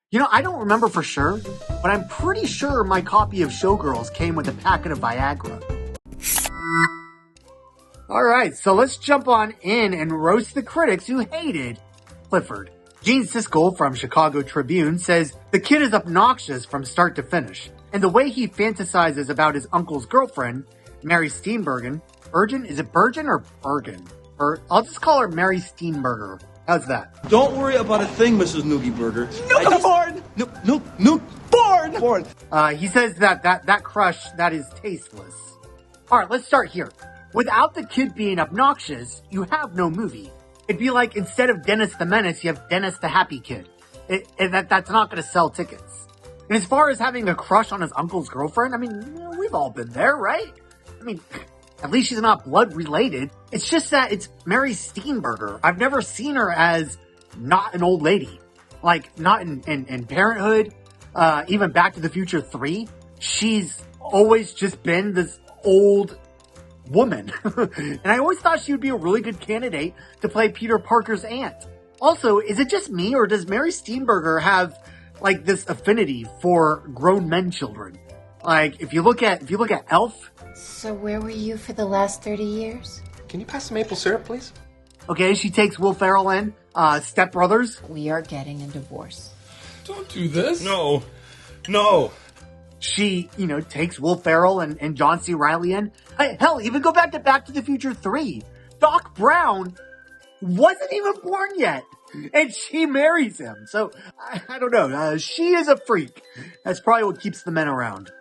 You know, I don't remember for sure, but I'm pretty sure my copy of Showgirls came with a packet of Viagra. Alright, so let's jump on in and roast the critics who hated Clifford. Gene Siskel from Chicago Tribune says the kid is obnoxious from start to finish, and the way he fantasizes about his uncle's girlfriend, Mary Steenburgen. Is it Bergen or Bergen? I'll just call her Mary Steenburgen. How's that? Don't worry about a thing, Mrs. Noogie Burger. Born! He says that crush, that is tasteless. Alright, let's start here. Without the kid being obnoxious, you have no movie. It'd be like instead of Dennis the Menace, you have Dennis the Happy Kid. That's not going to sell tickets. And as far as having a crush on his uncle's girlfriend, I mean, we've all been there, right? I mean, at least she's not blood related. It's just that it's Mary Steenburgen. I've never seen her as not an old lady. Like, not in Parenthood, even Back to the Future 3. She's always just been this old woman. And I always thought she would be a really good candidate to play Peter Parker's aunt. Also, is it just me, or does Mary Steenburgen have, like, this affinity for grown men children? Like, if you look at Elf. So where were you for the last 30 years? Can you pass the maple syrup, please? Okay, she takes Will Ferrell in, Step Brothers. We are getting a divorce. Don't do this. No. She, takes Will Ferrell and John C. Reilly in. Hell, even go back to the Future 3. Doc Brown wasn't even born yet, and she marries him. So, I don't know. She is a freak. That's probably what keeps the men around.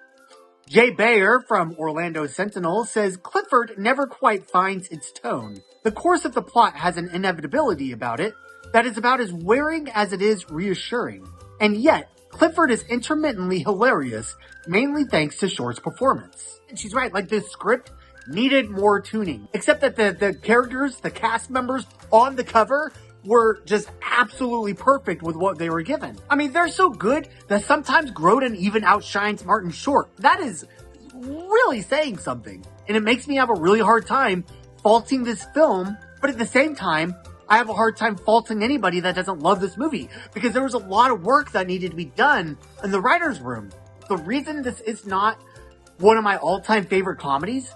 Jay Bayer from Orlando Sentinel says Clifford never quite finds its tone. The course of the plot has an inevitability about it that is about as wearing as it is reassuring. And yet, Clifford is intermittently hilarious, mainly thanks to Short's performance. And she's right, like, the script needed more tuning. Except that the characters, the cast members on the cover were just absolutely perfect with what they were given. I mean, they're so good that sometimes Grodin even outshines Martin Short. That is really saying something. And it makes me have a really hard time faulting this film, but at the same time, I have a hard time faulting anybody that doesn't love this movie, because there was a lot of work that needed to be done in the writer's room. The reason this is not one of my all-time favorite comedies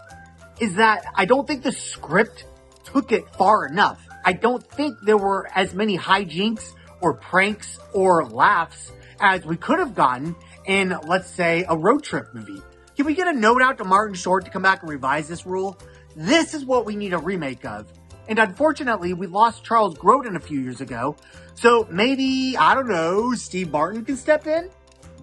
is that I don't think the script took it far enough. I don't think there were as many hijinks or pranks or laughs as we could have gotten in, let's say, a road trip movie. Can we get a note out to Martin Short to come back and revise this rule? This is what we need a remake of. And unfortunately, we lost Charles Grodin a few years ago. So maybe, I don't know, Steve Martin can step in?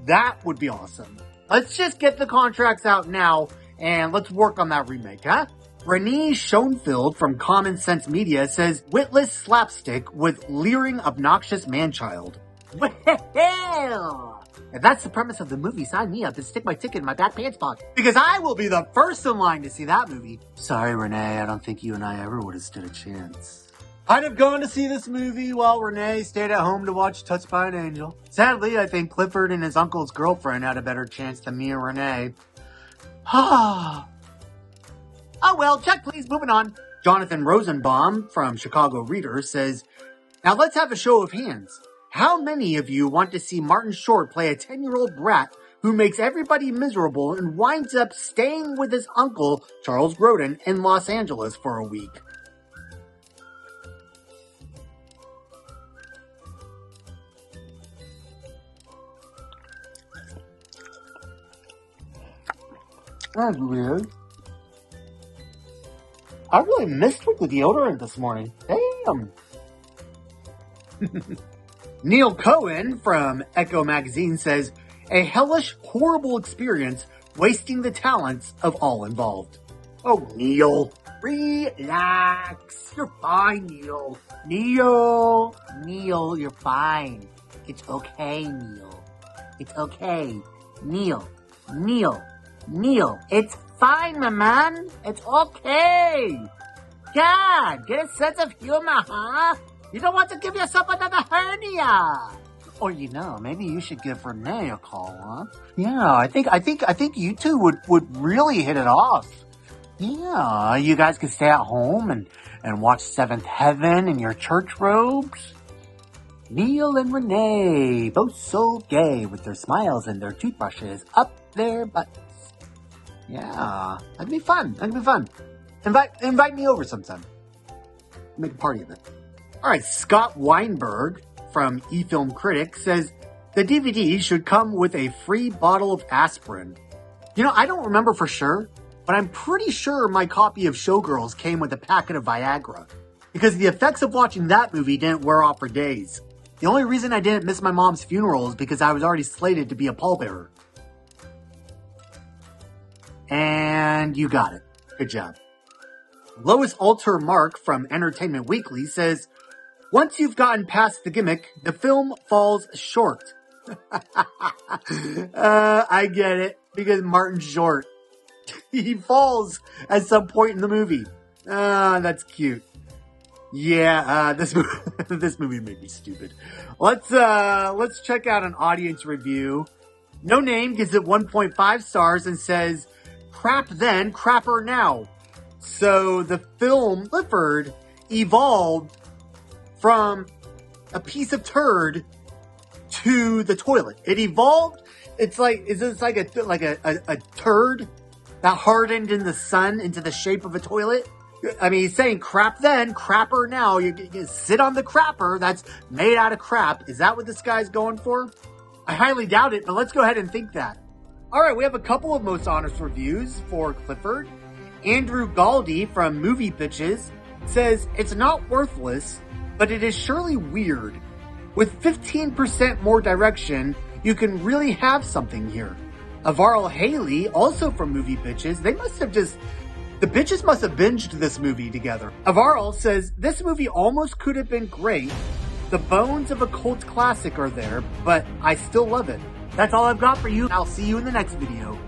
That would be awesome. Let's just get the contracts out now and let's work on that remake, huh? Renee Schoenfeld from Common Sense Media says, witless slapstick with leering obnoxious man-child. Well, if that's the premise of the movie, sign me up and stick my ticket in my back pants pocket, because I will be the first in line to see that movie. Sorry, Renee, I don't think you and I ever would have stood a chance. I'd have gone to see this movie while Renee stayed at home to watch Touched by an Angel. Sadly, I think Clifford and his uncle's girlfriend had a better chance than me or Renee. Oh well, check please, moving on. Jonathan Rosenbaum from Chicago Reader says, now let's have a show of hands. How many of you want to see Martin Short play a 10-year-old brat who makes everybody miserable and winds up staying with his uncle, Charles Grodin, in Los Angeles for a week? That's weird. I really missed with the deodorant this morning. Damn. Neil Cohen from Echo Magazine says, a hellish, horrible experience wasting the talents of all involved. Oh, Neil. Relax. You're fine, Neil. Neil, you're fine. It's okay, Neil. It's okay. Neil. It's fine, my man. It's okay. God, get a sense of humor, huh? You don't want to give yourself another hernia. Or, maybe you should give Renee a call, huh? Yeah, I think you two would really hit it off. Yeah, you guys could stay at home and watch Seventh Heaven in your church robes. Neil and Renee, both so gay with their smiles and their toothbrushes up their butts. Yeah, that'd be fun. That'd be fun. Invite me over sometime. Make a party of it. All right, Scott Weinberg from eFilm Critic says the DVD should come with a free bottle of aspirin. You know, I don't remember for sure, but I'm pretty sure my copy of Showgirls came with a packet of Viagra, because the effects of watching that movie didn't wear off for days. The only reason I didn't miss my mom's funeral is because I was already slated to be a pallbearer. And you got it. Good job. Lois Alter Mark from Entertainment Weekly says, once you've gotten past the gimmick, the film falls short. I get it, because Martin's short. He falls at some point in the movie. That's cute. Yeah, this movie made me stupid. Let's check out an audience review. No Name gives it 1.5 stars and says, crap then, crapper now. So the film Clifford evolved from a piece of turd to the toilet. It evolved. It's like a turd that hardened in the sun into the shape of a toilet. I mean, he's saying crap then, crapper now. You sit on the crapper that's made out of crap. Is that what this guy's going for? I highly doubt it, but let's go ahead and think that. All right, we have a couple of most honest reviews for Clifford. Andrew Galdi from Movie Bitches says, it's not worthless, but it is surely weird. With 15% more direction, you can really have something here. Avarl Haley, also from Movie Bitches, the bitches must have binged this movie together. Avarl says, this movie almost could have been great. The bones of a cult classic are there, but I still love it. That's all I've got for you. I'll see you in the next video.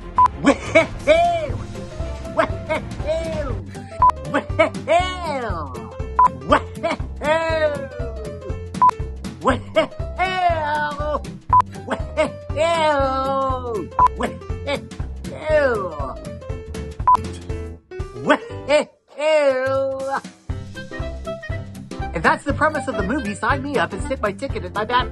If that's the premise of the movie, sign me up and stick my ticket in my back.